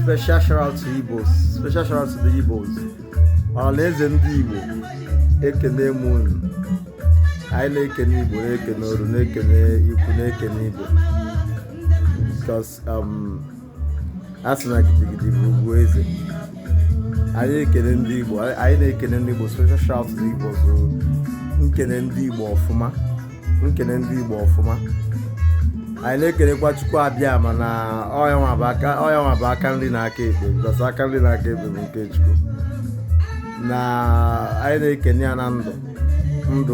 Special shout out to Igbos. Special shout out to the Igbos. Ọhaneze Ndi Igbo. Ekene Moon. I na-ekene Igbo, na-ekene Oru, na-ekene Ikwu, na-ekene Igbo. Because asị na gidigidi bụ ugwu eze. Anyị na-ekene Ndị Igbo. Anyị na-ekene Ndị Igbo. Special shout out to the Igbos. Nkene Ndị Igbo ọfụma. Nkene Ndị Igbo ọfụma. Anyị na-ekenekwa Chukwu abịa mana ọya nwa bụ aka nri na aka ekpe, because aka nri na aka ekpe bụ nke Chukwu. Na anyị na-ekene ya na ndụ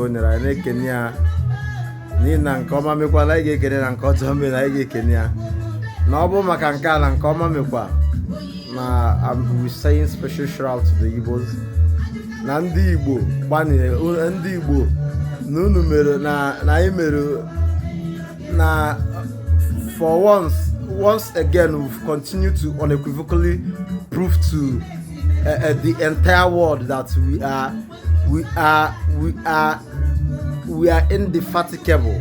o nyere, anyị na-ekene ya n'ihi na nke ọma mekwa na anyị ga-ekene na nke ọjọọ mere, na anyị ga-ekene ya na ọ bụ maka nke a na nke ọma mekwa na we saying special shout out to the Igbos na Ndị Igbo gbanyere Ndị Igbo na unu mere na anyị mere na for once again we've continued to unequivocally prove to the entire world that we are indefatigable,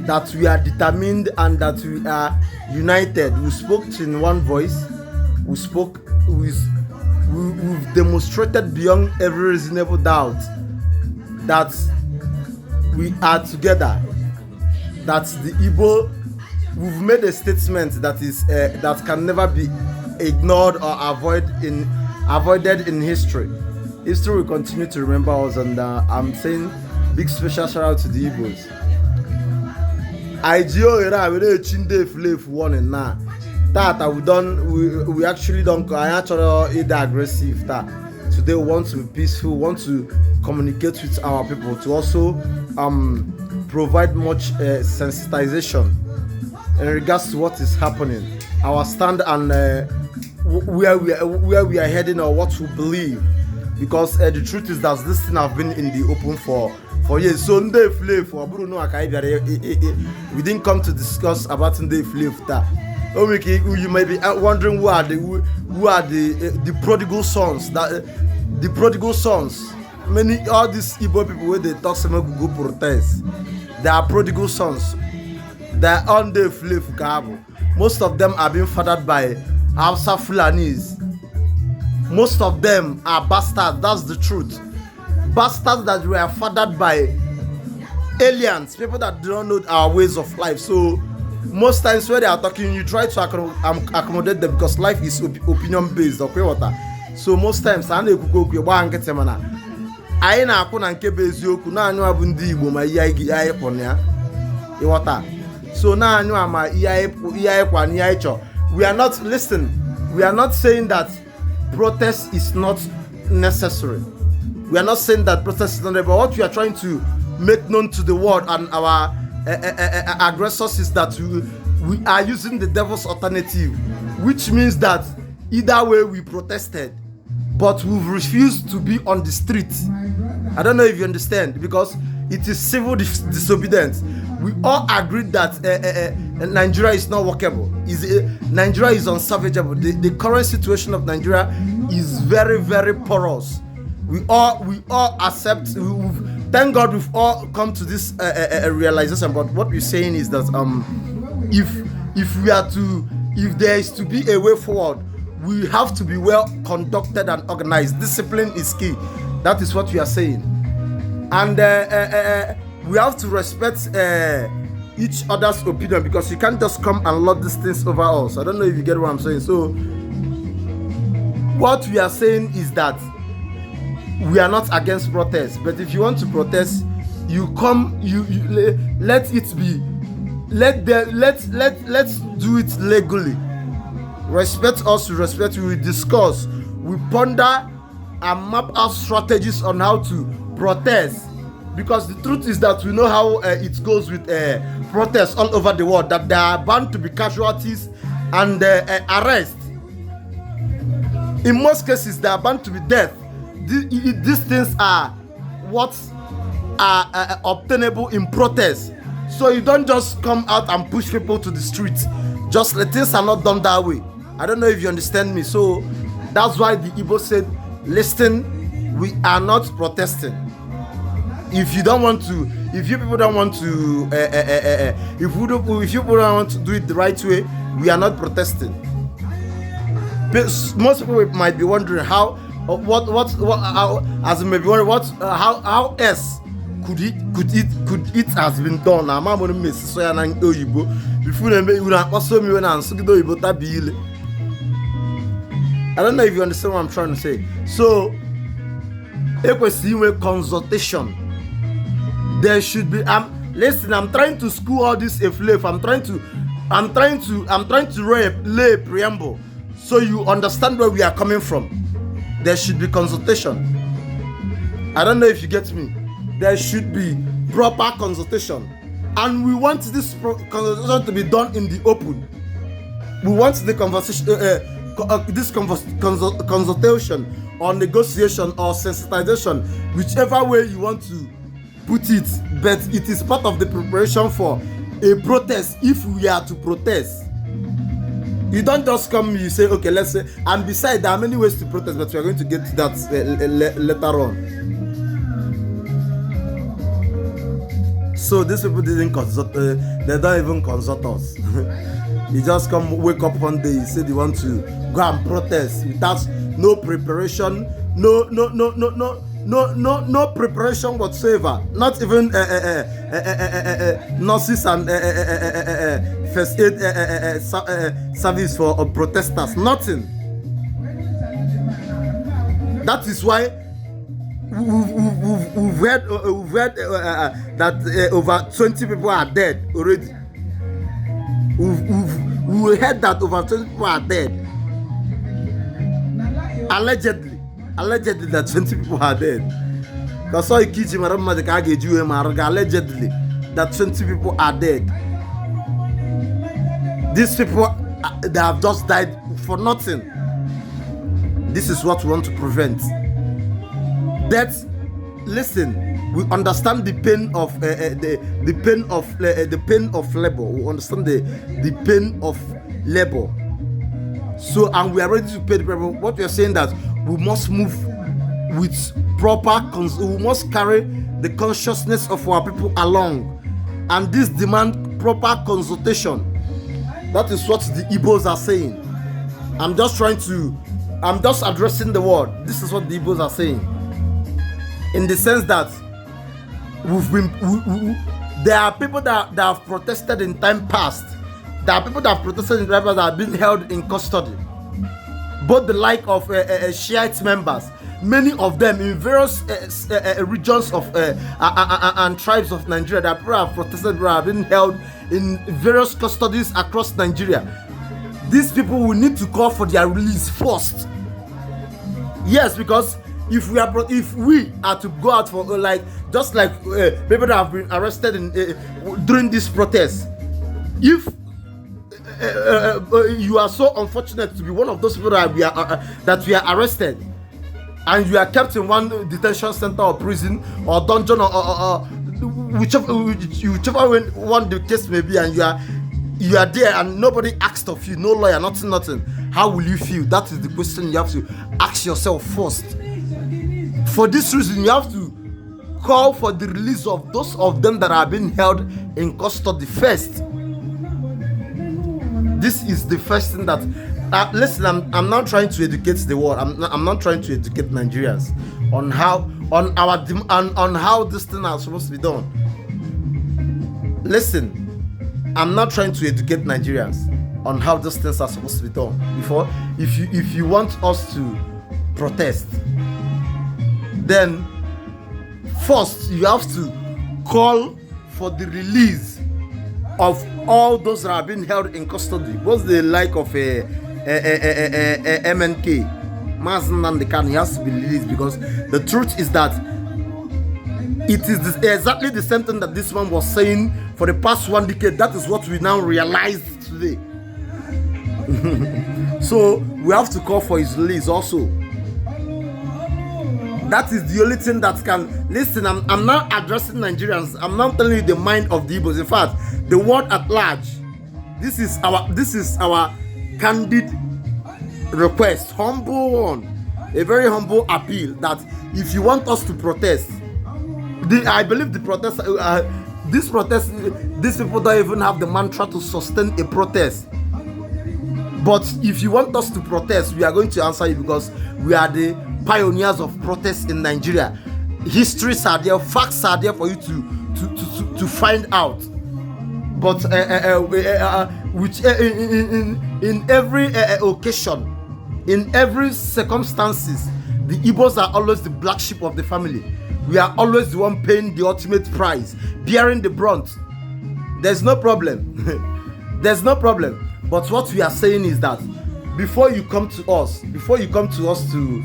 that we are determined, and that we are united. We spoke in one voice. We've demonstrated beyond every reasonable doubt that we are together. That the Igbo, we've made a statement that is that can never be ignored or avoided in history. History will continue to remember us, and I'm saying big special shout out to the Igbos. We actually don't either aggressive. Today we want to be peaceful, want to communicate with our people, to also provide much sensitization in regards to what is happening, our stand, and where we are heading or what we believe. Because the truth is that this thing have been in the open for years. So we didn't come to discuss about Ndi Igbo. You may be wondering who are the prodigal sons. The prodigal sons. All these Igbo people where they talk some go protest. They are prodigal sons. They are on the Igbo. Most of them are being fathered by Hausa Fulanis. Most of them are bastards. That's the truth. Bastards that were fathered by aliens, people that don't know our ways of life. So most times when they are talking, you try to accommodate them because life is opinion based. Okay, water. So most times I na-akwụ na nke bụ eziokwu na anyụ abụ Ndị Igbo ma ihe anyị kpọ na ya ịghọta. So na anyụ ama ihe anyị kwa na ihe anyị chọ. We are not, listen, we are not saying that protest is not necessary. We are not saying that protest is not necessary, but what we are trying to make known to the world and our aggressors is that we are using the devil's alternative, which means that either way we protested, but we've refused to be on the street. I don't know if you understand, because it is civil disobedience. We all agreed that Nigeria is not workable. Nigeria is unsalvageable. The current situation of Nigeria is very, very porous. We all accept. Thank God we've all come to this realization. But what we're saying is that if there is to be a way forward, we have to be well conducted and organized. Discipline is key. That is what we are saying, and we have to respect each other's opinion, because you can't just come and lord these things over us. I don't know if you get what I'm saying. So what we are saying is that we are not against protest, but if you want to protest, you come. You let it be. Let's do it legally. Respect us, we respect you. We discuss, we ponder, and map out strategies on how to protest. Because the truth is that we know how it goes with protests all over the world, that there are bound to be casualties and arrest. In most cases, there are bound to be death. These things are what are obtainable in protest. So you don't just come out and push people to the streets. Just things are not done that way. I don't know if you understand me. So that's why the Igbo said, listen, we are not protesting. If you don't want to, if you people don't want to, if you people don't want to do it the right way, we are not protesting. most people might be wondering how as maybe wondering how else could it has been done. I'm gonna miss so ya na oyibo before them you na paso me when and so oyibo tabile. I don't know if you understand what I'm trying to say. So a consultation. There should be listen, I'm trying to school all this fluff. I'm trying to lay a preamble so you understand where we are coming from. There should be consultation. I don't know if you get me. There should be proper consultation. And we want this consultation to be done in the open. We want the conversation consultation or negotiation or sensitization, whichever way you want to put it, but it is part of the preparation for a protest. If we are to protest, you don't just come, you say, okay, let's say, and besides, there are many ways to protest, but we are going to get to that later on. So these people didn't consult, they don't even consult us. You just come, wake up one day, you say they want to go and protest without no preparation, no preparation whatsoever. Not even nurses and first aid service for protesters. Nothing. That is why we've heard that over 20 people are dead already. We heard that over 20 people are dead. Allegedly that 20 people are dead. Because allegedly that 20 people are dead. These people, they have just died for nothing. This is what we want to prevent. That, listen, we understand the pain of the pain of labor. We understand the pain of labor. So, and we are ready to pay the people. What we are saying that we must move with proper, we must carry the consciousness of our people along, and this demand proper consultation. That is what the Igbos are saying. I'm just addressing the word. This is what the Igbos are saying, in the sense that there are people that have protested in time past. There are people that have protested in time past that have been held in custody. Both the like of Shiite members, many of them in various regions of and tribes of Nigeria, that people have protested, have been held in various custodies across Nigeria. These people will need to call for their release first. Yes, because if we are to go out for just like people that have been arrested during this protest, if you are so unfortunate to be one of those people that we are arrested, and you are kept in one detention center or prison or dungeon or whichever one the case may be, and you are there and nobody asked of you, no lawyer, nothing, how will you feel? That is the question you have to ask yourself first. For this reason, you have to call for the release of those of them that are being held in custody first. This is the first thing that listen, I'm not trying to educate the world. I'm not trying to educate Nigerians on how this thing is supposed to be done. Listen, I'm not trying to educate Nigerians on how these things are supposed to be done. Before, if you want us to protest, then first you have to call for the release of all those that have been held in custody. What's the like of MNK? Mazen Nnamdi Kanu, he has to be released, because the truth is that it is exactly the same thing that this man was saying for the past 1 decade. That is what we now realize today. So we have to call for his release also. That is the only thing that can listen. I'm not addressing Nigerians. I'm not telling you the mind of the Igbos. In fact, the world at large. This is our candid request, humble one, a very humble appeal, that if you want us to protest, I believe the protest, these people don't even have the mantra to sustain a protest. But if you want us to protest, we are going to answer you because we are the pioneers of protest in Nigeria. Histories are there, facts are there for you to find out. But which in every occasion, in every circumstances, the Igbos are always the black sheep of the family. We are always the one paying the ultimate price, bearing the brunt. There's no problem. There's no problem. But what we are saying is that before you come to us to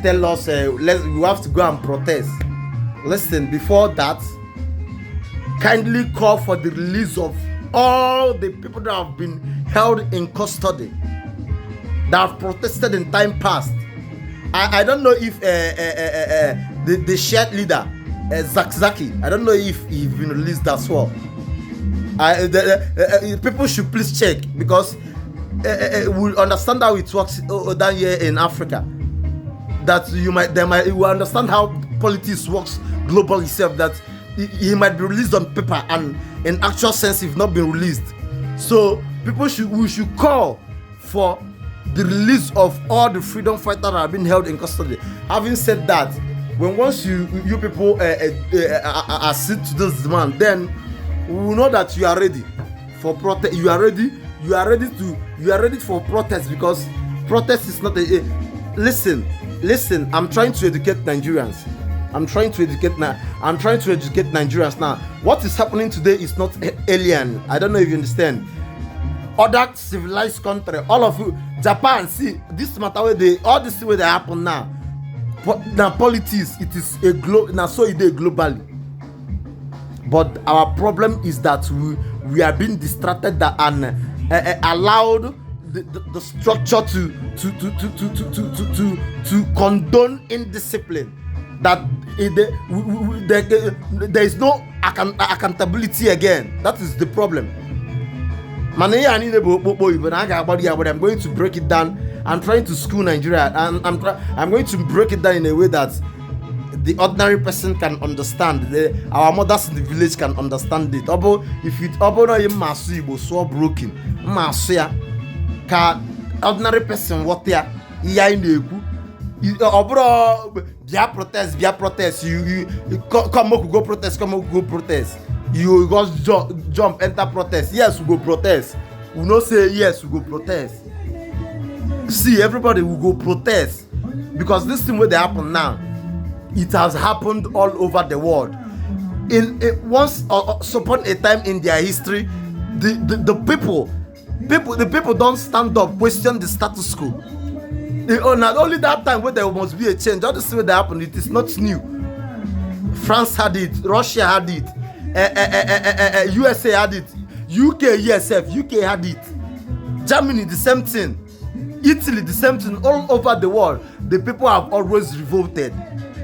tell us we have to go and protest. Listen, before that, kindly call for the release of all the people that have been held in custody, that have protested in time past. I don't know if the shared leader, Zaki, I don't know if he's been released as well. People should please check because we understand how it works down here in Africa. That you will understand how politics works globally itself. That he might be released on paper and in actual sense, if not been released. So we should call for the release of all the freedom fighters that have been held in custody. Having said that, once you people accede to this demand, then we will know that you are ready for protest. You are ready for protest because protest is not a listen. I'm trying to educate Nigerians. I'm trying to educate Nigerians now. What is happening today is not alien. I don't know if you understand. Other civilized country, all of you, Japan, see this matter where all this way they happen now. Now politics, it is a now so it is globally. But our problem is that we are being distracted and allowed the structure to condone indiscipline. That there is no accountability again. That is the problem. I'm going to break it down. I'm trying to school Nigeria, and I'm going to break it down in a way that the ordinary person can understand. Our mothers in the village can understand it. If it so broken, ordinary person what there protest. You come go protest. You go jump enter protest. Yes, we go protest. We no say yes, we go protest. See, everybody will go protest because this thing where they happen now, it has happened all over the world. Once upon a time in their history, the people don't stand up, question the status quo. Not only that time where there must be a change. All this way that happened, it is not new. France had it, Russia had it, USA had it, UK had it, Germany the same thing, Italy the same thing. All over the world, the people have always revolted.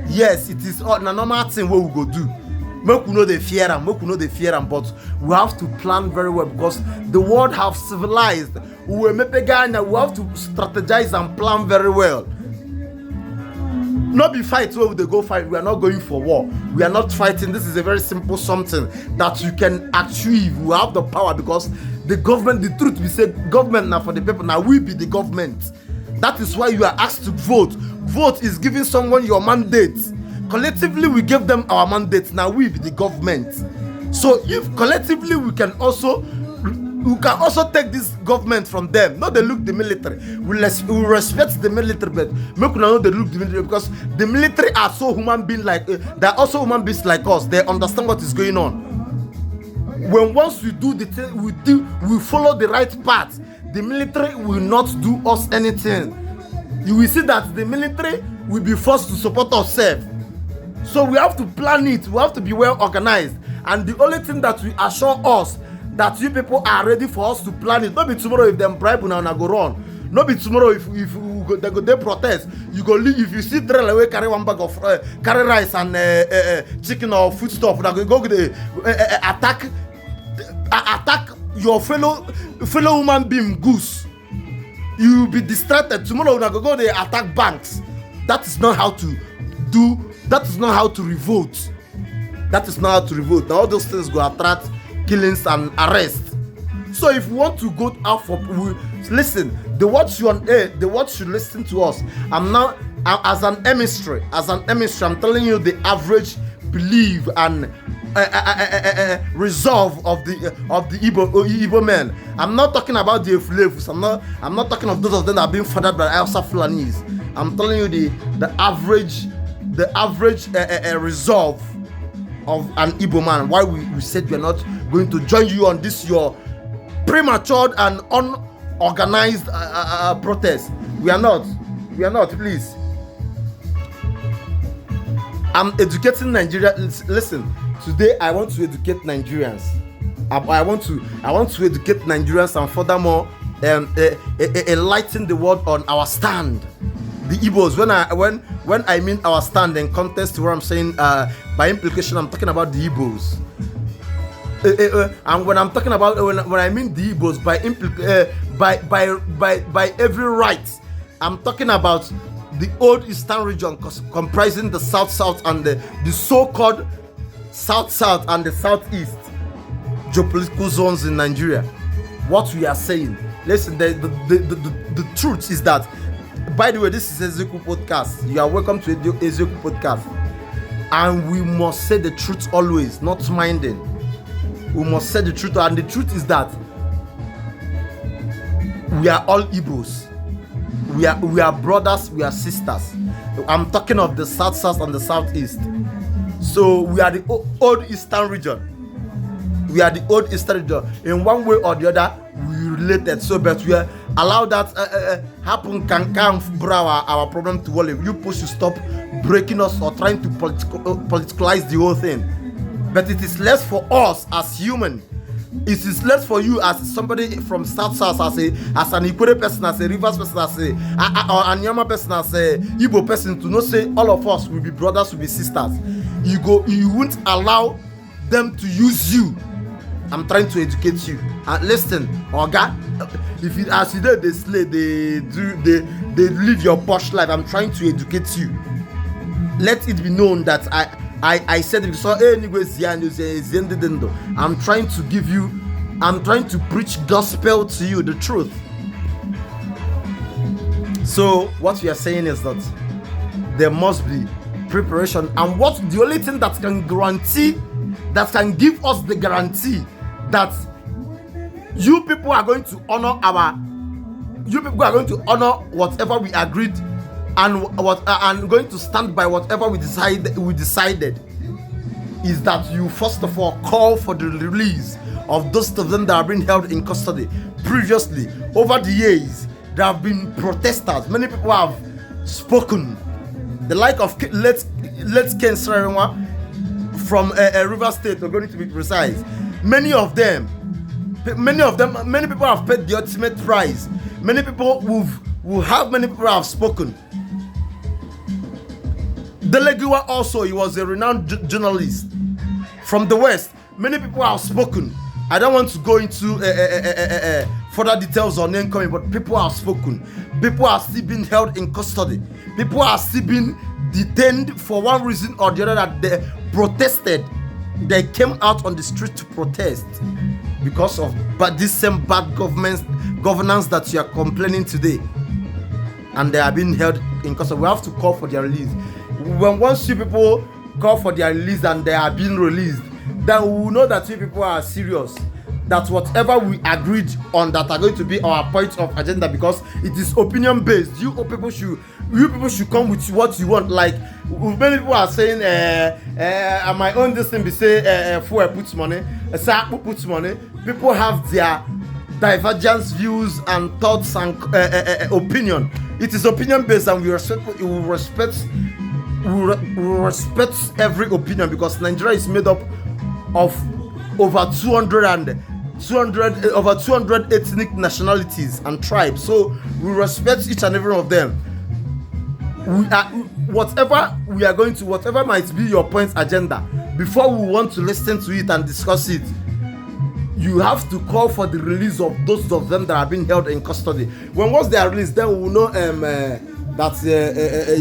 Yes, it is a normal thing what we go do. Make we know they fear them, but we have to plan very well because the world have civilized. We have to strategize and plan very well. Not be fight where they go fight. We are not going for war. We are not fighting. This is a very simple something that you can achieve. We have the power because the government, the truth we say, government now for the people. Now we be the government. That is why you are asked to vote. Vote is giving someone your mandate. Collectively, we give them our mandate. Now we be the government. So if collectively we can also take this government from them. Not they look the military. We respect the military, but make know they look the military because the military are so human beings like they're also human beings like us. They understand what is going on. When once we do the thing, we follow the right path. The military will not do us anything. You will see that the military will be forced to support ourselves. So we have to plan it. We have to be well organized. And the only thing that will assure us that you people are ready for us to plan it. Not be tomorrow if them bribe now go run. Not be tomorrow if they go they protest. You go leave. If you see drill away carry one bag of carry rice and chicken or food stuff, that go attack your fellow human being goose. You will be distracted. Tomorrow when I go they attack banks. That is not how to do. That is not how to revolt. That is not how to revolt. All those things go attract killings and arrest. So if we want to go out for Listen, the words you on air, the words should listen to us. I'm now as an emissary, I'm telling you the average belief and resolve of the Igbo men. I'm not talking about the Efulefus. I'm not talking of those of them that are being fathered by Elsa Fulanis. I'm telling you the average resolve of an Igbo man. Why we said we're not going to join you on this your premature and unorganized protest. We are not, please. I'm educating Nigeria. Listen, today I want to educate Nigerians. I want to educate Nigerians and furthermore enlighten the world on our stand. The Igbos. When I mean our stand in context to what I'm saying, by implication, I'm talking about the Igbos. And when I'm talking about when I mean the Igbos by every right, I'm talking about the old Eastern region comprising the South and the so-called South and the Southeast geopolitical zones in Nigeria. What we are saying, listen, the truth is that, by the way, this is Ezeku Podcast. You are welcome to Ezeku Podcast. And we must say the truth always, not minding. We must say the truth, and the truth is that we are all Igbos. We are brothers, we are sisters. I'm talking of the South and the Southeast. So we are the old Eastern region. We are the old Eastern region. In one way or the other, we related. So, but we allow that happen can bring our problem to wall. You push to stop breaking us or trying to politicalize the whole thing. But it is less for us as human. It is less for you as somebody from South, as an Ikore person, as a Rivers person, as a Anyama person, as a Igbo person, to not say all of us will be brothers, will be sisters. You won't allow them to use you. I'm trying to educate you. And listen, Oga, if it, as you know, they slay, they live your posh life. I'm trying to educate you. Let it be known that I said it. So I'm trying to preach gospel to you, the truth. So what we are saying is that there must be preparation, and the only thing that can give us the guarantee that you people are going to honor whatever we agreed and going to stand by whatever we decided is that you first of all call for the release of those of them that have been held in custody. Previously, over the years, there have been protesters. Many people have spoken. The like of Let's Ken Srewa from River State, we're going to be precise. Many people have paid the ultimate price. Many people have spoken. Delegua also, he was a renowned journalist from the West. Many people have spoken. I don't want to go into further details on name coming, but people have spoken. People are still being held in custody. People are still being detained for one reason or the other, that they protested. They came out on the street to protest because of this same bad governance that you are complaining today. And they are being held in custody. We have to call for their release. Once you people call for their release and they are being released, then we will know that you people are serious. That whatever we agreed on that are going to be our points of agenda, because it is opinion based. You people should come with what you want. Like many people are saying, my own this thing be say, fuel puts money, Sapu puts money. People have their divergence views and thoughts and opinion. It is opinion based, and we respect every opinion, because Nigeria is made up of over 200 ethnic nationalities and tribes. So we respect each and every one of them. Whatever might be your point agenda, before we want to listen to it and discuss it, you have to call for the release of those of them that are being held in custody. Once they are released, then we will know that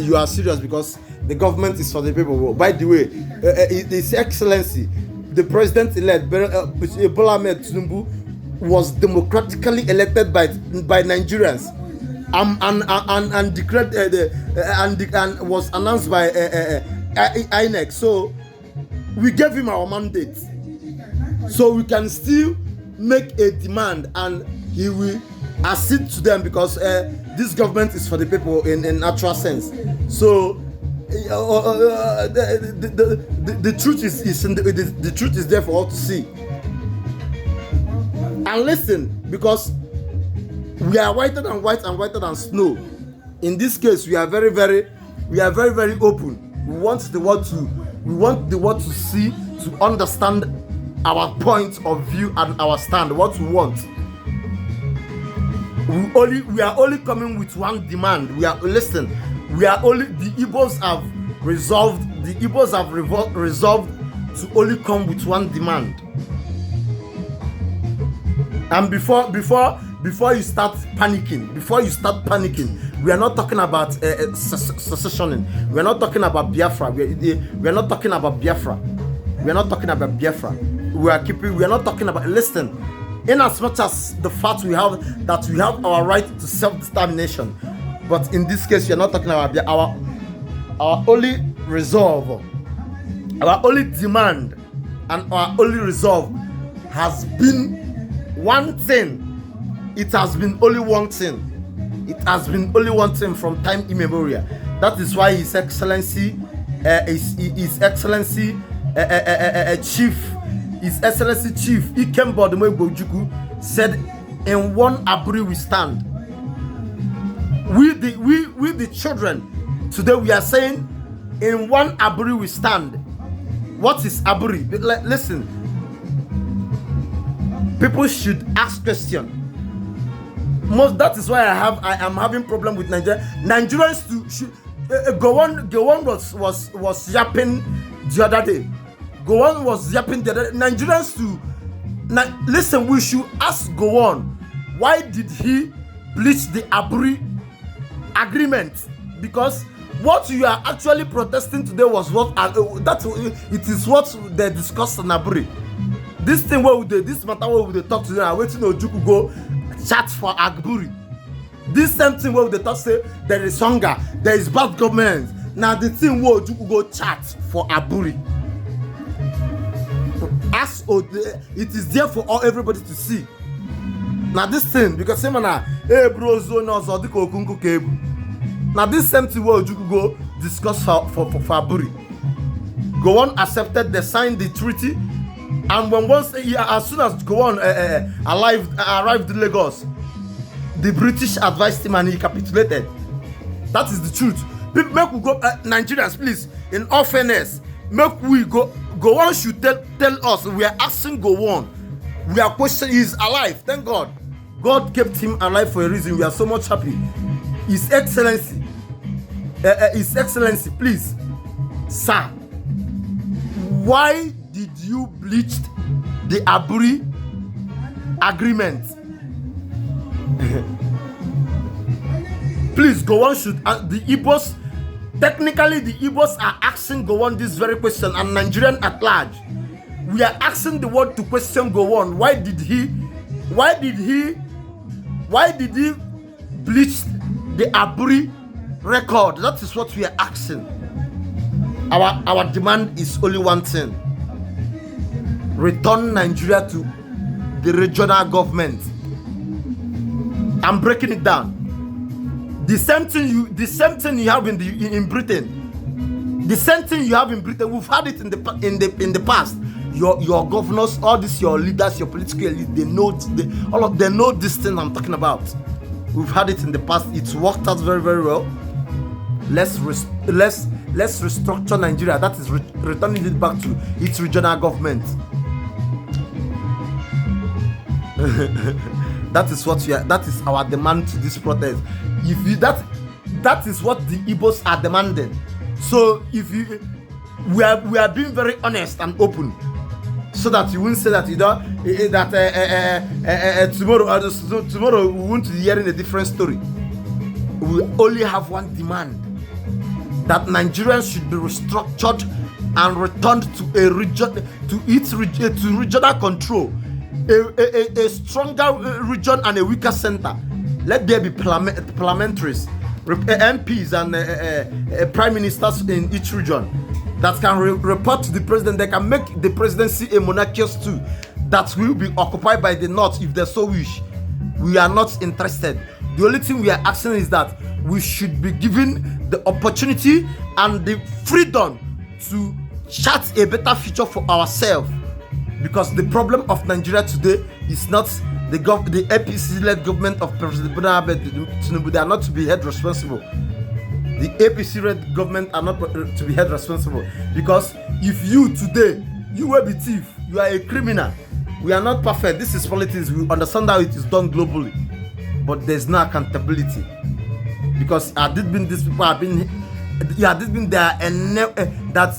you are serious, because the government is for the people. By the way, His Excellency, the President-elect Bola Ahmed Tinubu, was democratically elected by Nigerians, and declared and was announced by INEC. So we gave him our mandate, so we can still make a demand, and he will accede to them, because this government is for the people in actual sense. So the truth is the truth is there for all to see. And listen, because we are whiter than white and whiter than snow. In this case, we are very, very open. We want the world to see, to understand our point of view and our stand, what we want. We are only coming with one demand. The Igbos have resolved to only come with one demand. And before you start panicking, we are not talking about secessioning. We are not talking about Biafra. We are not talking about Biafra. We are not talking about Biafra. We are not talking about. Listen, in as much as the fact we have our right to self-determination, but in this case, we are not talking about our only resolve, our only demand, and our only resolve has been one thing. It has been only one thing. It has been only one thing from time immemorial. That is why His Excellency, Chief Ikemba Ojukwu said, "In one Aburi we stand." We the children today, we are saying, "In one Aburi we stand." What is Aburi? Listen, people should ask questions. That is why I am having problem with Nigeria. Nigerians Gowon was yapping the other day. Gowon was yapping the other day. Nigerians listen. We should ask Gowon, why did he bleach the Aburi agreement? Because what you are actually protesting today was it is what they discussed in Aburi. This thing this matter where they talk to them, I waiting Ojukwu go chat for Agburi. This same thing where they talk say there is hunger, there is bad government. Now the thing where Ojukwu go chat for Aburi. It is there for everybody to see. Now this thing, because say man, hey bro, now this same thing where Ojukwu go discuss for Aburi. Gowon accepted, they signed the treaty. And as soon as Gowon arrived in Lagos, the British advised him and he capitulated. That is the truth. Make we go, Nigerians, please, in all fairness, make we go. Gowon should tell us. We are asking Gowon. We are questioning. He is alive. Thank God. God kept him alive for a reason. We are so much happy. His Excellency, please, sir, why did you bleach the Aburi agreement? Please, Gowon should. The Igbos, technically, the Igbos are asking Gowon this very question, and Nigerian at large, we are asking the world to question Gowon. Why did he bleach the Aburi record? That is what we are asking. Our demand is only one thing: return Nigeria to the regional government. I'm breaking it down. The same thing you have in Britain. The same thing you have in Britain. We've had it in the past. Your governors, all this, your leaders, your political elite, they know this thing I'm talking about. We've had it in the past. It's worked out very, very well. Let's restructure Nigeria. That is returning it back to its regional government. That is what we are. That is our demand to this protest. That is what the Igbos are demanding. So we are being very honest and open, so that you won't say that tomorrow we won't be hearing a different story. We only have one demand: that Nigerians should be restructured and returned to regional control. a stronger region and a weaker center. Let there be parliamentaries, MPs and prime ministers in each region that can report to the president. They can make the presidency a monarchious too, that will be occupied by the North if they so wish. We are not interested. The only thing we are asking is that we should be given the opportunity and the freedom to chart a better future for ourselves. Because the problem of Nigeria today is not the APC-led government of President Tinubu. They are not to be held responsible. The APC-led government are not to be held responsible. Because if you today, you will be thief, you are a criminal. We are not perfect. This is politics. We understand how it is done globally. But there's no accountability. Because these people have been, this been there and that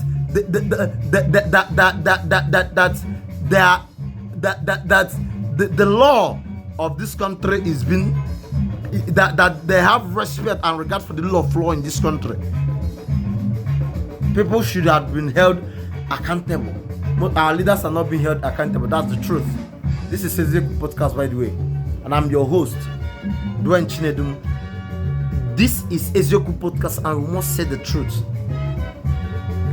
the law of this country is been that they have respect and regard for the rule of law in this country. People should have been held accountable. But our leaders are not being held accountable. That's the truth. This is Ndi Igbo podcast, by the way, and I'm your host, Dwayne Chinedum. This is Ndi Igbo podcast, and we must say the truth.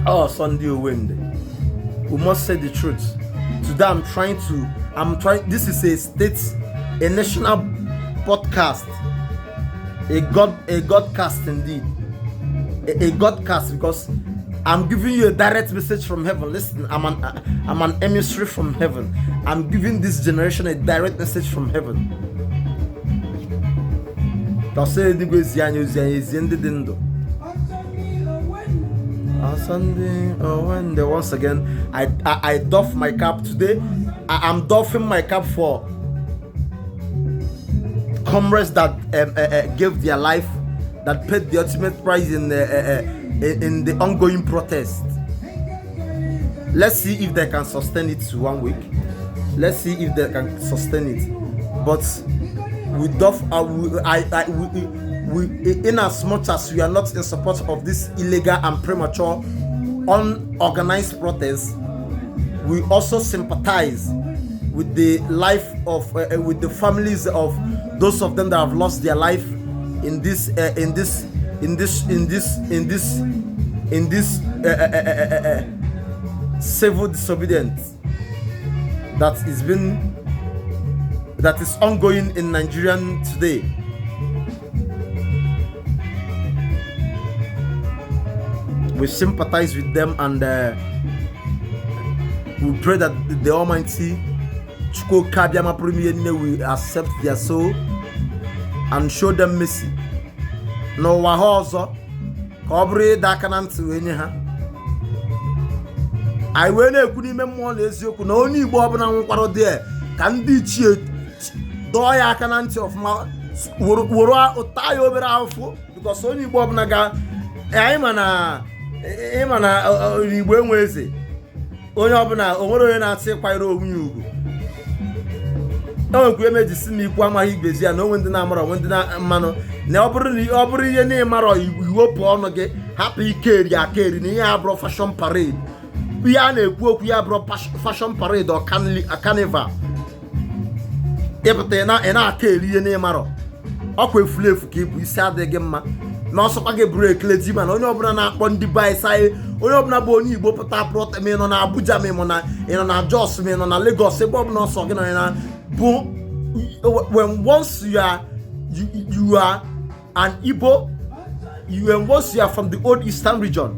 Oh, Sunday or Wednesday, we must say the truth. Today, I'm trying. This is a national podcast, a Godcast indeed, a Godcast, because I'm giving you a direct message from heaven. Listen, I'm an emissary from heaven. I'm giving this generation a direct message from heaven. Sunday, once again, I doff my cap today. I'm doffing my cap for comrades that gave their life, that paid the ultimate price in the ongoing protest. Let's see if they can sustain it to 1 week. Let's see if they can sustain it. But we doff, in as much as we are not in support of this illegal and premature, unorganized protest, we also sympathize with the life of, with the families of those of them that have lost their life in this civil disobedience that is ongoing in Nigeria today. We sympathize with them, and we pray that the Almighty will accept their soul and show them mercy. No wahozo kobre dakanant wenye ha. I wene kuni memo na eziokwu na onye Igbo obuna nkwaro there ka ndị ichie do ya akanant of ma woro utayo obere afọ, because onye Igbo obuna ga ịmana Igbo enwe eze, onye ọbụla onwere onye na-asị kwanyere onwe ugwu. Enwekwu emejisi m ikwu amaghị igbezi ya na onwe ndị na-amara onwe ndị na mmanụ na ọ bụrụ ihe na-ịmara iwepụ ọnụ gị, hapụ ike aka eri na ihe abụrụ fashion parade. Ihe a na-ekwu okwu ya abụrụ fashion parade or carnival. Ịpụta ị na-aka eri ihe na-ịmara, ọkwa efulefu ka ịbụ, isi adịghị mma na ọsọkwa gị bụrụ ekeleji. Mana onye ọbụla na-akpọ ndị baịsaị, onye ọbụla bụ onye Igbo pụta prọte, ma ị nọ na Abuja, ma ị nọ na Jos, ma ị nọ na Lagos, ebe ọbụla ọsọ gị nọ na bụ, when once you are an Igbo, once you are from the old Eastern region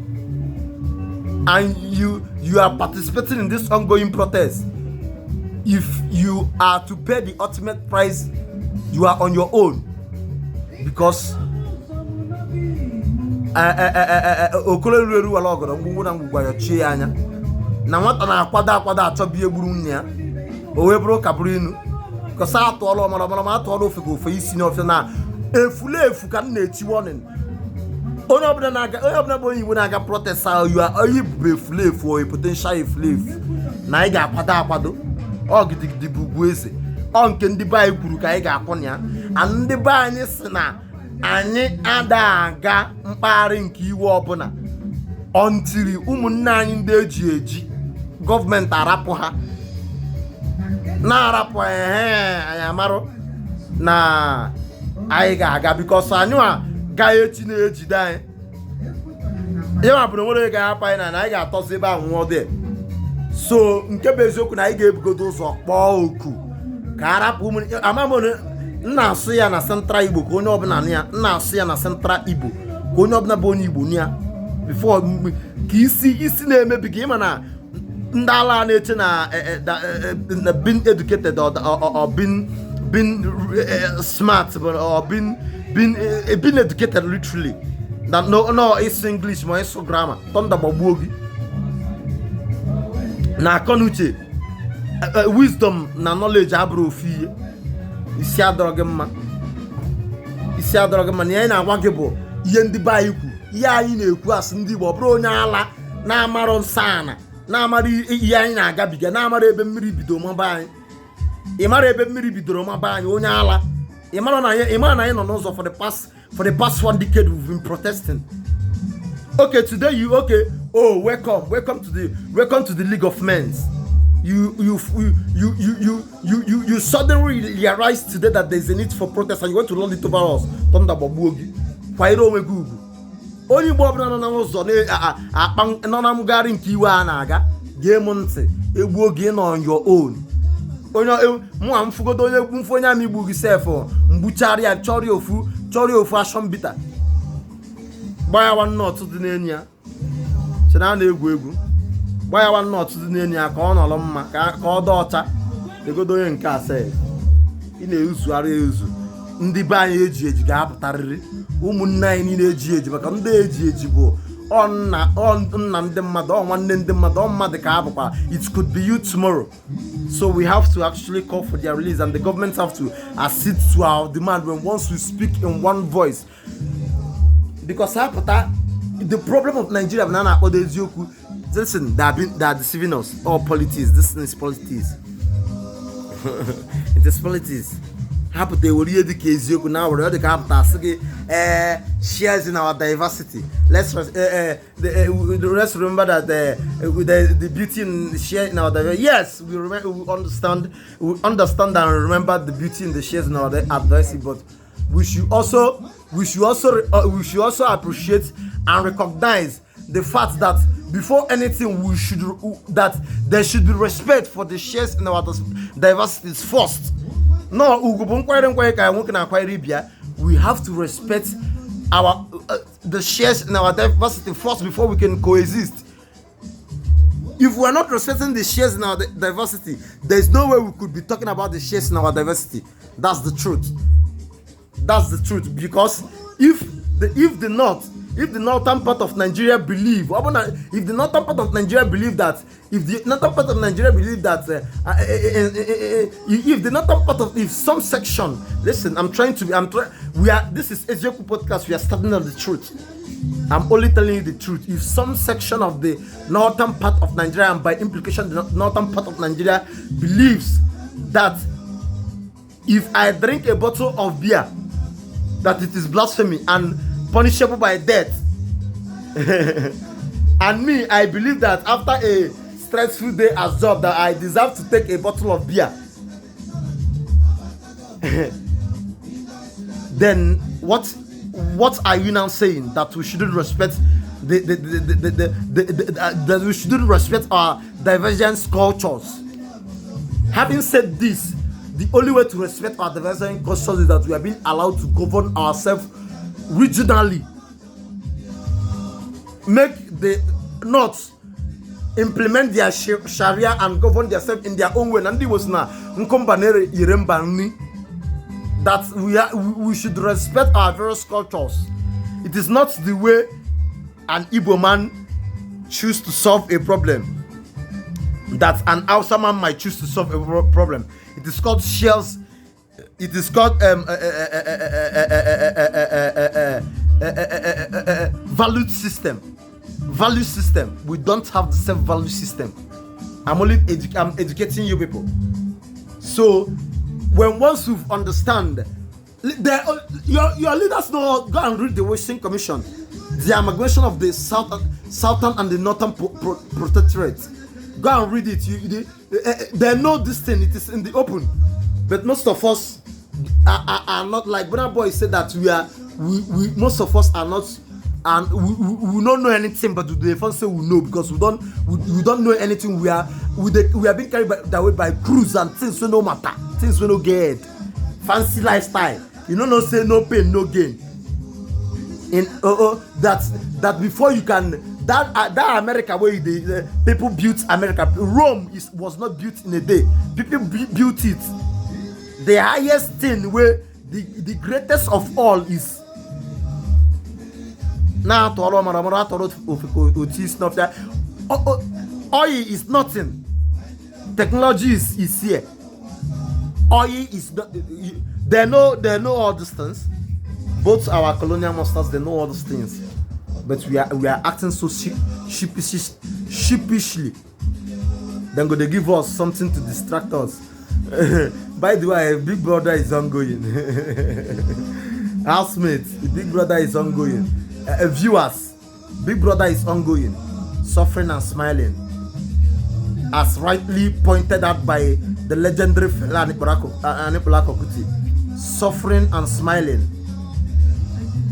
and you are participating in this ongoing protest, if you are to pay the ultimate price, you are on your own. Because okolelu wala ogodo ngwu na ngwa ya chi anya na nwata na akwada achọbi egburu nne ya, o we bụrụ ka bụrụ inu ko sa atọọlọ mara atọọlọ ofe go ofe isi na ofe na efulefu ka na-echi warning. Onye ọbụla bụ onye Igbo na-aga protest ahụ, you are onye bụ efulefu or a potential efulefu na anyị ga-akwado ọ gidigidi bụ ugwu eze, ọ nke ndị be anyị kwuru ka anyị ga-akwụ na ya. Ndị be anyị si na anyị ada aga mkpagharị nke iwe ọbụla ọntiri ụmụnne anyị ndị eji gọọmenti arapụ ha. na-arapụ anyị amarụ na anyị ga-aga because anyị ga echi na-ejide anyị ihe ma bụrụ nwere ga-ahapụ anyị na anyị ga-atọzi ebe ahụ nwụọ dị so nke bụ eziokwu na anyị ga-ebugodo ụzọ kpọọ oku ka arapụ ụmụ amamone nna asụ ya na Central Igbo ka onye ọbụla ya nna asụ ya na Central Igbo ka onye ọbụla bụ onye Igbo ya before ka isi na-emebi ka ịma na ndị ala na-eche na being educated or being smart or being educated literally that no is English ma is grammar tonda gbagbuo gị na akọnuche wisdom na knowledge abụrụ ofu ihe isi adọrọ gị mma na anyị na-agwa gị bụ ihe ndị be anyị kwu ihe anyị na-ekwu asị ndị Igbo ọ bụrụ onye ala na-amarụ nsọ ana na-amara ihe anyị na-agabiga na-amara ebe mmiri bidoro maba anyị ịmara ebe mmiri bidoro maba anyị onye ala ịmara na anyị nọ n'ụzọ for the past 1 decade we've been protesting. Okay, today welcome to the League of Men. You suddenly realize today that there's a need for protest and you want to lord it over us. Tonda Babuogi. Kwairo Megugu. Only Bob Nananos Nonam nke iwe a na-aga ga-emunti egbuo gị on your own. Onye mụ amfugodo onye mfu onye ami gbu gị sef mgbuchari ya chori ofu ashon bita. Gbaya one not dị n'enyi ya. Chena na-egwu. Gbaya one not dị n'enyi ya ka ọ nọrọ mma ka ọ dị ọcha. Egodo onye nke ase. Ị na-ezugharị ezu. Ndị be anyị eji ga-apụtarịrị. Ụmụnne anyị niile eji maka ndị eji bụ nna ndị mmadụ nwanne ndị mmadụ mmadụ ka abụkwa. It could be you tomorrow. So we have to actually call for their release and the government have to accede to our demand when once we speak in one voice. Because the problem of Nigeria listen, they are deceiving us. All politics. This is politics. It is politics. They will read the case now. We're already shares in our diversity. Let's remember that the beauty in share in our diversity. Yes, we understand and remember the beauty in the shares in our diversity. But we should also appreciate and recognize the fact that before anything, that there should be respect for the shares in our diversity first. No, we have to respect the shares in our diversity first before we can coexist. If we are not respecting the shares in our diversity, there is no way we could be talking about the shares in our diversity. That's the truth. Because if the northern part of Nigeria believe if some section, listen, this is Ezioku podcast, we are starting on the truth. I'm only telling you the truth. If some section of the northern part of Nigeria, and by implication the northern part of Nigeria, believes that if I drink a bottle of beer, that it is blasphemy and punishable by death. And me, I believe that after a stressful day as job, that I deserve to take a bottle of beer. Then what are you now saying? That we shouldn't respect that we shouldn't respect our divergent cultures? Having said this, the only way to respect our divergent cultures is that we are being allowed to govern ourselves regionally. Make the North implement their Sharia and govern themselves in their own way. Nandi was na nkombanere irembani. That we should respect our various cultures. It is not the way an Igbo man choose to solve a problem that an Hausa man might choose to solve a problem. It is called shares. It is called value system. Value system. We don't have the same value system. I'm educating you people. So once you understand, your leaders know. Go and read the Western Commission, the amalgamation of the southern and the northern protectorate. Go and read it. They know this thing. It is in the open. But most of us are not like Brother Boy said that we most of us are not, and we don't know anything, but the first say we know because we don't know anything. We are being carried that way by cruise and things we no matter, things we no get, fancy lifestyle. You know, no say no pain, no gain. In that before you can that America where the people built America, Rome was not built in a day. People built it. The highest thing where the greatest of all is now oil is nothing. Technology is here. Oil is not. They know all these things. Both our colonial masters, they know all these things, but we are acting so sheepishly. Then go they give us something to distract us. By the way, Big Brother is ongoing. Housemates, Big Brother is ongoing. Viewers, Big Brother is ongoing. Suffering and smiling, as rightly pointed out by the legendary fella Anipola Kokuti. Suffering and smiling.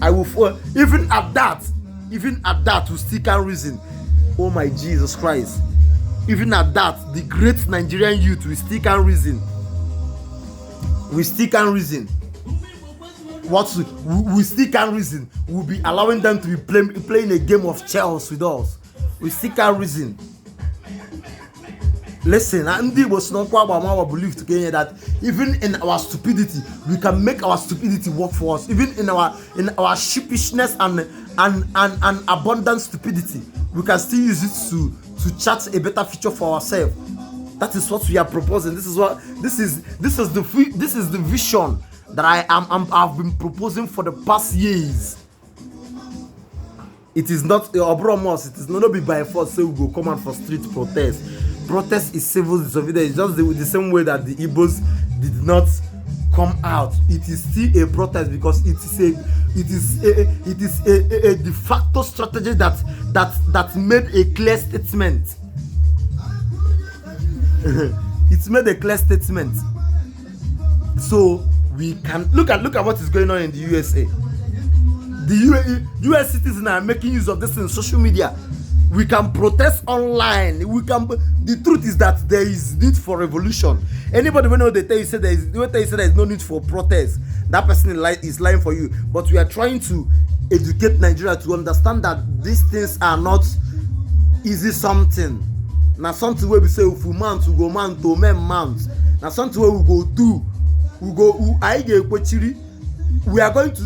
I will even at that, we still can't reason. Oh my Jesus Christ! Even at that, the great Nigerian youth, we still can't reason. We still can't reason. We still can't reason. We'll be allowing them to be playing a game of chess with us. We still can't reason. Listen, Ndi Igbo believe together that even in our stupidity, we can make our stupidity work for us. Even in our sheepishness and abundant stupidity, we can still use it to chart a better future for ourselves. That is what we are proposing. This is the vision that I've been proposing for the past years. It is not Obromos. It is not be by force. So we go come out for street protest. Protest is civil disobedience. It's just the same way that the Igbos did not come out. It is still a protest because it is a de facto strategy that made a clear statement. It's made a clear statement. So we can look at what is going on in the USA. The US citizens are making use of this in social media. We can protest online. The truth is that there is need for revolution. Anybody when they tell you say there is no need for protest, that person is lying for you. But we are trying to educate Nigeria to understand that these things are not easy something. Now something where we say if we mount, we go mount to men mount. Now something where we go do. We are going to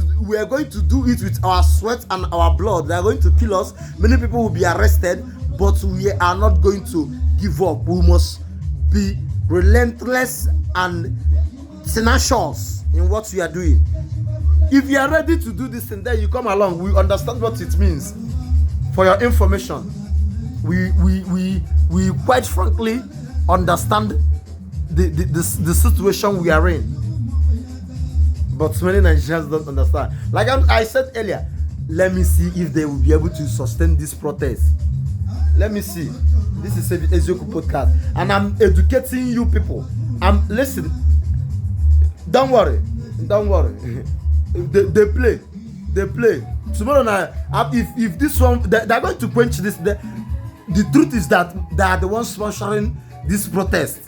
do it with our sweat and our blood. They are going to kill us. Many people will be arrested, but we are not going to give up. We must be relentless and tenacious in what we are doing. If you are ready to do this, and then you come along, we understand what it means. For your information, we quite frankly understand the situation we are in. But many Nigerians don't understand. Like I said earlier, let me see if they will be able to sustain this protest. Let me see. This is Ezioku podcast, and I'm educating you people. Listen. Don't worry. They play. Tomorrow night, if this one, they're going to quench this. The truth is that they are the ones sponsoring this protest.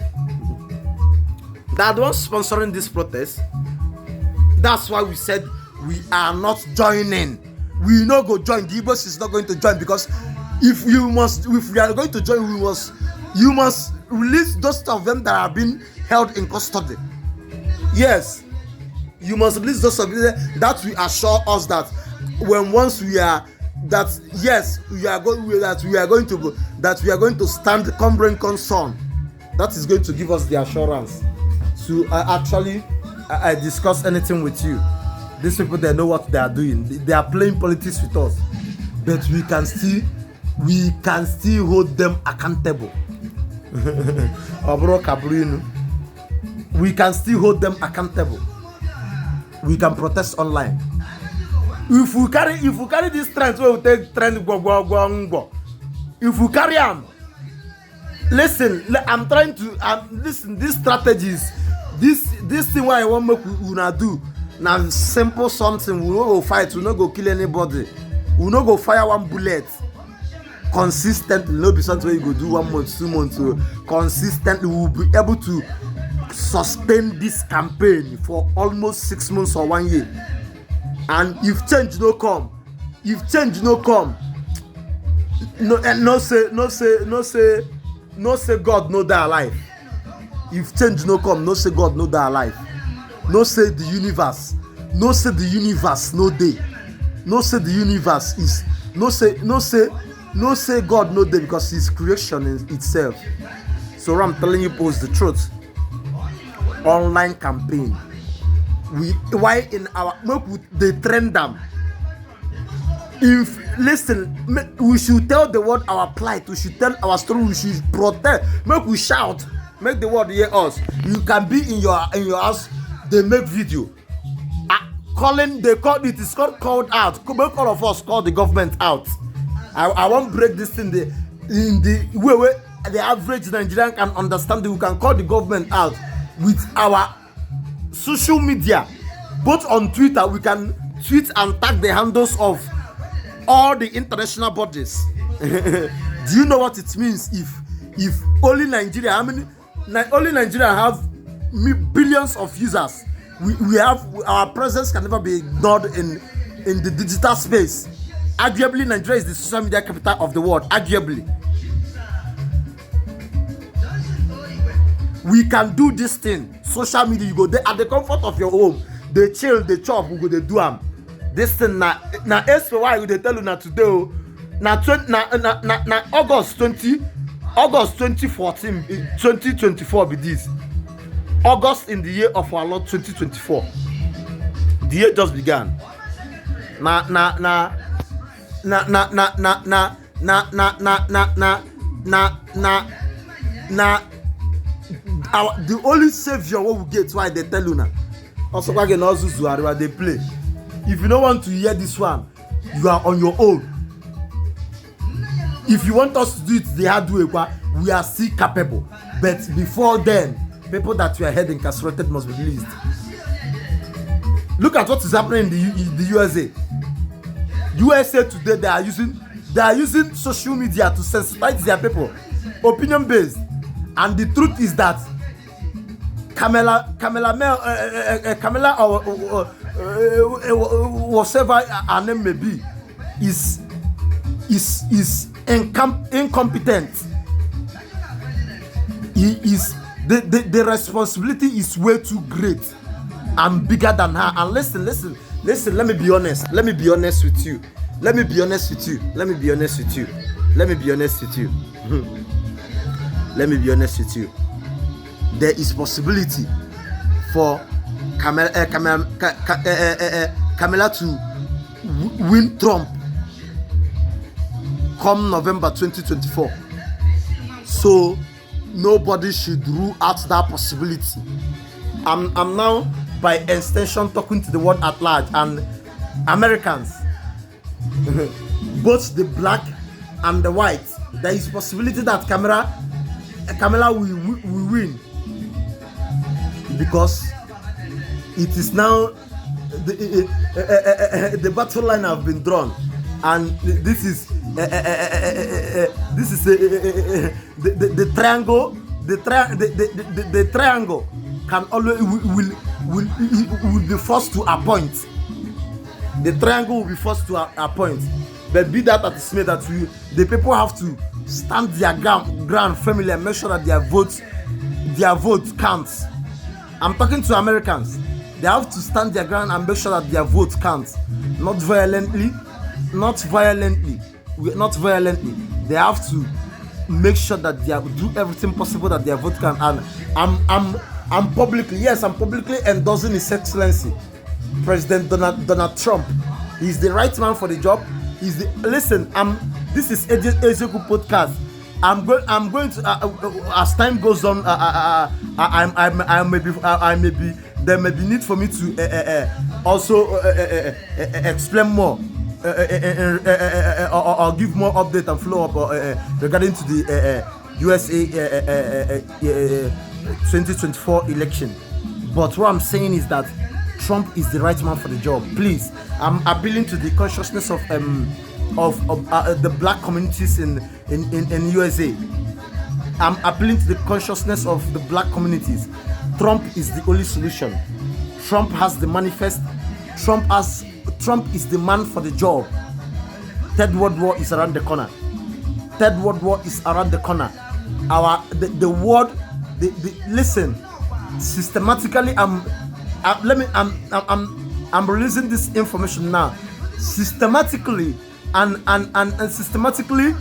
That's why we said we are not joining. We no go join. The Igbos is not going to join because if we are going to join, you must release those of them that are being held in custody. Yes, you must release those of them that we assure us that once we are that yes we are going to stand cumbering concern. That is going to give us the assurance to actually discuss anything with you. These people, they know what they are doing. They are playing politics with us, but we can still hold them accountable. We can still hold them accountable. We can protest online. If we carry this trend, we will take trend. If we carry them, listen, I'm trying to listen. These strategies, this thing why I want make una do now simple something. We no go fight, we no go kill anybody, we no go fire one bullet. Consistently, no be something where you go do 1 month, 2 months. So consistently, we will be able to sustain this campaign for almost 6 months or 1 year. And if change no come, no say God no die alive. If change no come, no say God no die alive. No say the universe no day. No say the universe is no say God no day, because His creation in itself. So I'm telling you, post the truth. Online campaign. Why in our they trend them. If listen, we should tell the world our plight. We should tell our story. We should protest. Make we shout. Make the world hear us. You can be in your house. They make video. Calling. They call it. It's called out. Make all of us call the government out. I won't break this in the way where the average Nigerian can understand it. We can call the government out with our social media, both on Twitter. We can tweet and tag the handles of all the international bodies. Do you know what it means if only Nigeria, only Nigeria have billions of users? We have, our presence can never be ignored in the digital space. Arguably, Nigeria is the social media capital of the world. Arguably, we can do this thing. Social media, you go there at the comfort of your home. They chill, they chop, we go they do them. This thing na SPY we they tell you na today. Na August 2014, 2024 be this. August in the year of our Lord 2024. The year just began. The only savior what we get why they tell you now. Also, they play. If you don't want to hear this one, you are on your own. If you want us to do it the hard way, we are still capable. But before then, people that were head incarcerated must be released. Look at what is happening in the USA. USA today, they are using social media to sensitize their people, opinion based. And the truth is that Kamala or whatever her name may be is incompetent. The responsibility is way too great and bigger than her. And listen, let me be honest with you. There is possibility for Kamala to win Trump come November 2024. So nobody should rule out that possibility. I'm now by extension talking to the world at large and Americans, both the black and the white. There is possibility that Kamala will win, because it is now the battle line have been drawn, and this is the triangle. The triangle can always will be forced to a point. The triangle will be forced to a point. But be that as it may, that the people have to stand their ground firmly and make sure that their vote counts. I'm talking to Americans. They have to stand their ground and make sure that their vote counts. Not violently. They have to make sure that they do everything possible that their vote can. And I'm publicly endorsing His Excellency President Donald Trump. He's the right man for the job. This is Ezeku podcast. I'm going to as time goes on, I may be there may be need for me to also explain more or give more update and follow up regarding to USA 2024 election. But what I'm saying is that Trump is the right man for the job. Please, I'm appealing to the consciousness of the black communities in USA. I'm appealing to the consciousness of the black communities. Trump is the only solution. Trump has the manifest. Trump is the man for the job. Third World War is around the corner. Third World War is around the corner. The world. Listen. Systematically, I'm releasing this information now. Systematically and systematically,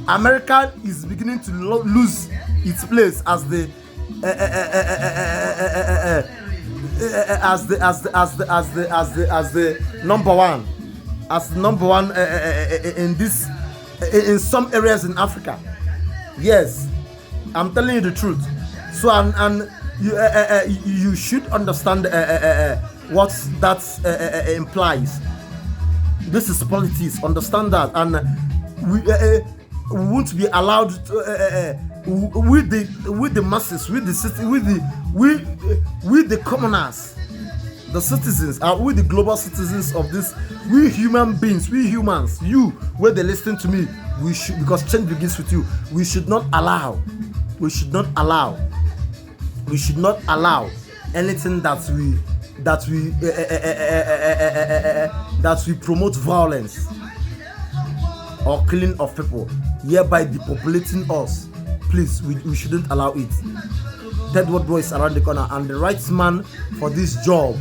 America is beginning to lose its place as the number one, in some areas in Africa. Yes, I'm telling you the truth. So you should understand what that implies. This is politics. Understand that, and we won't be allowed to, with the masses, with the commoners, the citizens, with the global citizens of this. We human beings, we humans, you, where they listen to me, we should, because change begins with you. We should not allow anything that we promote violence or killing of people, hereby depopulating us. Please, we shouldn't allow it. Third World War is around the corner, and the right man for this job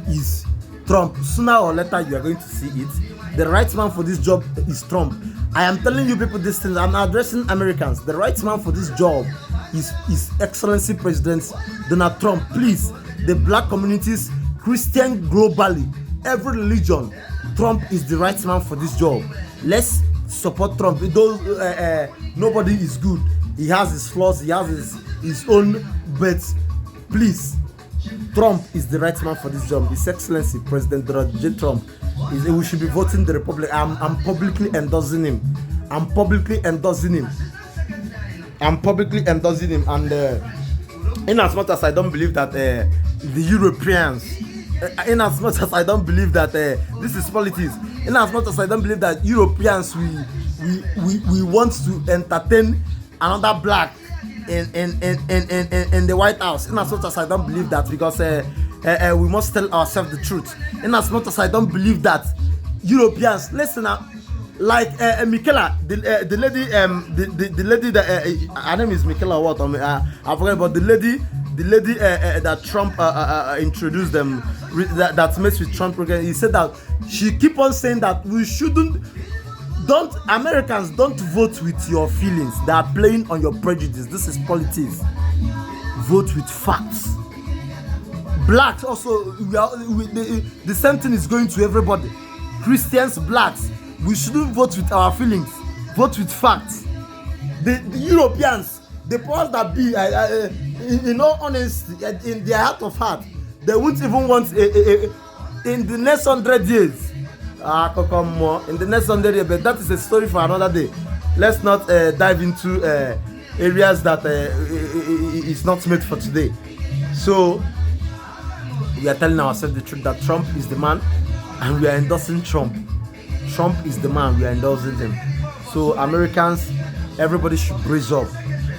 is Trump. Sooner or later, you are going to see it. The right man for this job is Trump. I am telling you people these things. I'm addressing Americans. The right man for this job is His Excellency President Donald Trump. Please, the black communities, Christian globally, every religion, Trump is the right man for this job. Let's support Trump. Nobody is good. He has his flaws. He has his own. But please, Trump is the right man for this job. His Excellency President Donald J. Trump. We should be voting the Republic. I'm publicly endorsing him. I'm publicly endorsing him. And in as much as I don't believe that the Europeans, in as much as I don't believe that this is politics, in as much as I don't believe that Europeans we want to entertain another black in the White House, in as much as I don't believe that, because we must tell ourselves the truth. In as much as I don't believe that Europeans, listen now, like Michaela, the lady that her name is Michaela what? I forgot about the lady that Trump introduced them, that messed with Trump again. He said that she keep on saying that we shouldn't. Americans don't vote with your feelings. They are playing on your prejudice. This is politics. Vote with facts. Blacks also, the same thing is going to everybody. Christians, blacks, we shouldn't vote with our feelings. Vote with facts. The Europeans, the powers that be, in all honesty, in their heart of heart, they won't even want in the next 100 years. In the next 100 years, but that is a story for another day. Let's not dive into areas that is not made for today. So we are telling ourselves the truth that Trump is the man, and we are endorsing Trump. Trump is the man, we are endorsing him. So Americans, everybody should brace up.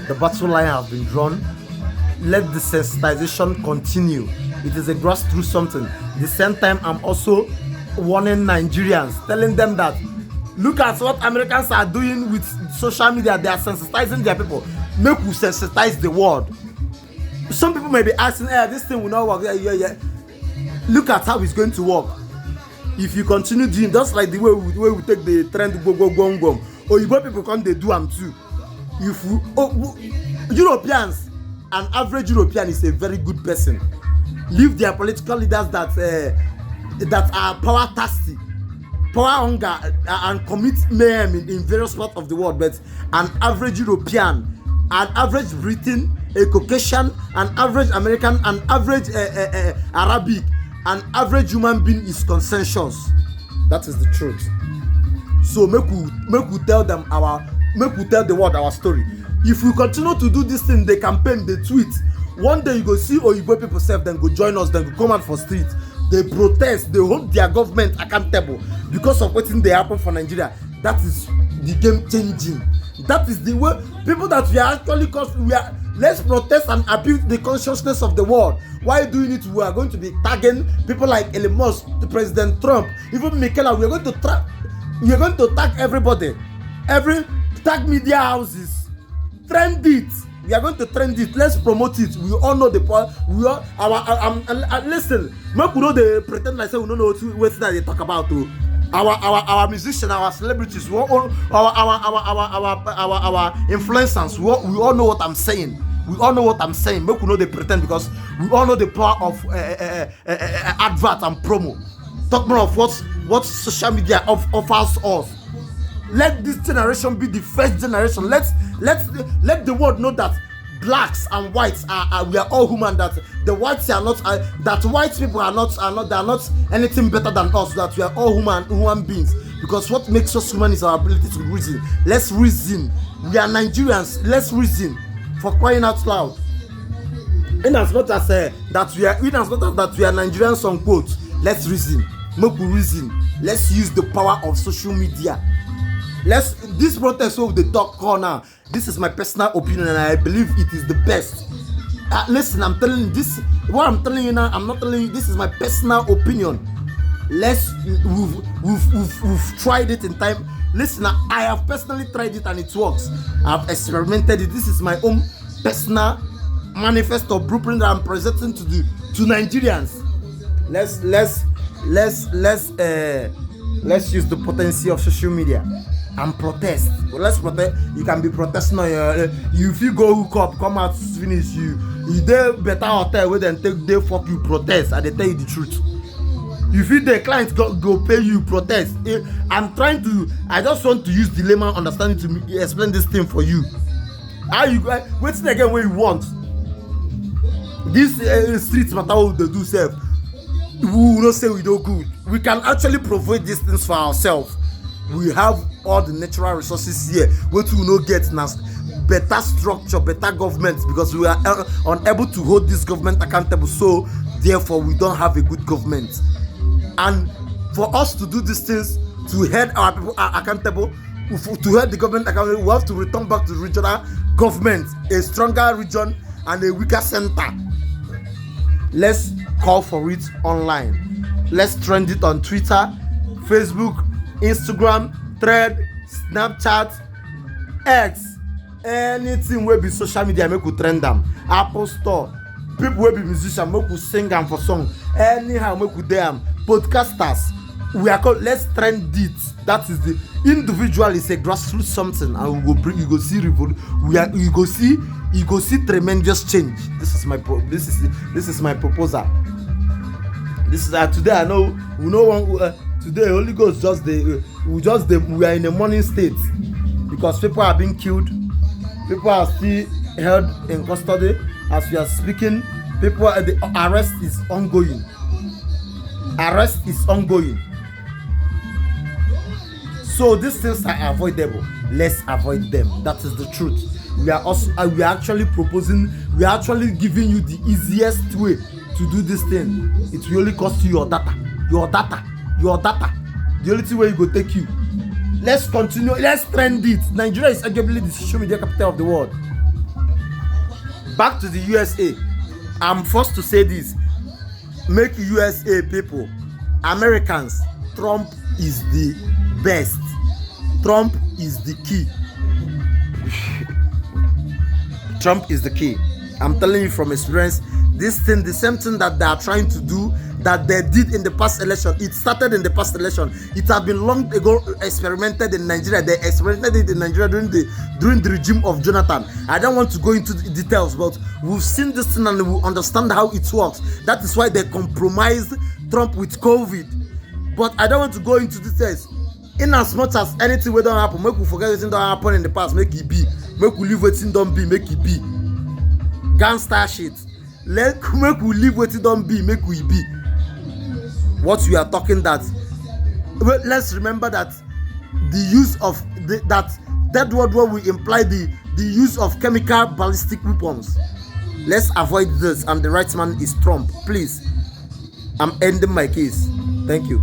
The battle line has been drawn. Let the sensitization continue. It is a grassroots something. At the same time, I'm also warning Nigerians, telling them that look at what Americans are doing with social media. They are sensitizing their people. Make we sensitize the world. Some people may be asking, hey, this thing will not work. Yeah. Look at how it's going to work. If you continue doing just like the way we take the trend go, or you people come they do them too. If Europeans, an average European is a very good person. Leave their political leaders that are power thirsty, power hunger, and commit mayhem in various parts of the world. But an average European, an average Briton, a Caucasian, an average American, an average Arabic, an average human being is consensus. That is the truth. So make we tell them make we tell the world our story. If we continue to do this thing, the campaign, the tweet, one day you go see Oyibo people self, then go join us, then go come out for street. They protest, they hold their government accountable because of what they happen for Nigeria. That is the game changing. That is the way people that we are actually let's protest and appeal the consciousness of the world. While doing it, we are going to be tagging people like Elon Musk, President Trump, even Michaela. We are going to tag everybody, tag media houses, trend it. We are going to trend it. Let's promote it. We all know the point. We all listen. Make we know they pretend like say we don't know what that they talk about. Too. Our musicians, our celebrities, our influencers. We all know what I'm saying. We all know what I'm saying. Make we know they pretend because we all know the power of advert and promo. Talk more of what social media offers us. Let this generation be the first generation. Let the world know that blacks and whites we are all human. That the whites are not. That white people are not. They are not anything better than us. That we are all human beings. Because what makes us human is our ability to reason. Let's reason. We are Nigerians. Let's reason. For crying out loud. In as much as that we are Nigerians on quote. Let's reason. Make we reason. Let's use the power of social media. This protest of the talk corner. This is my personal opinion, and I believe it is the best. Listen, I'm telling you this. What I'm telling you now, I'm not telling you. This is my personal opinion. We've tried it in time. Listen, I have personally tried it and it works. I've experimented it. This is my own personal manifesto blueprint that I'm presenting to Nigerians. Let's use the potency of social media and protest. Well, let's protest. You can be protesting on your. If you go hook up, come out, finish you. If they better hotel where then take they fuck you protest and they tell you the truth. If the client go pay you protest. I just want to use the layman understanding to explain this thing for you. How you waiting again when you want. This street matter what they do self. We will not say we do good. We can actually provide these things for ourselves. We have all the natural resources here. What we will not get now, better structure, better government, because we are unable to hold this government accountable. So therefore, we don't have a good government. And for us to do these things, to hold our people accountable, to hold the government accountable, we have to return back to the regional government, a stronger region and a weaker center. Let's call for it online. Let's trend it on Twitter, Facebook, Instagram, Thread, Snapchat, X, anything will be social media, make we trend them. Apple Store, people will be musicians, make we sing them for song. Anyhow, make we them. Podcasters, we are called. Let's trend it. That is the individual is a grassroots something, and we go bring. You go see revolt. You go see tremendous change. This is my proposal. This is today. I know we know one. Today, Holy Ghost we are in a mourning state because people are being killed. People are still held in custody as we are speaking. The arrest is ongoing. Arrest is ongoing. So these things are avoidable. Let's avoid them. That is the truth. We are actually proposing. We are actually giving you the easiest way to do this thing. It will only cost you your data. The only thing where you go take you. Let's continue. Let's trend it. Nigeria is arguably the social media capital of the world. Back to the USA. I'm forced to say this. Make USA people, Americans, Trump is the best. Trump is the key. Trump is the key. I'm telling you from experience, this thing, the same thing that they are trying to do, that they did in the past election. It started in the past election. It has been long ago experimented in Nigeria. They experimented it in Nigeria during the regime of Jonathan. I don't want to go into the details, but we've seen this thing and we understand how it works. That is why they compromised Trump with COVID. But I don't want to go into details. In as much as anything will don't happen, make we forget anything don't happen in the past, make it be. Make we leave wetin don't be, make it be. Gangster shit. Make we leave wetin don't be, make we be. What we are talking that, let's remember that the use of that word where we imply the the use of chemical ballistic weapons. Let's avoid this, and the right man is Trump. Please, I'm ending my case. Thank you.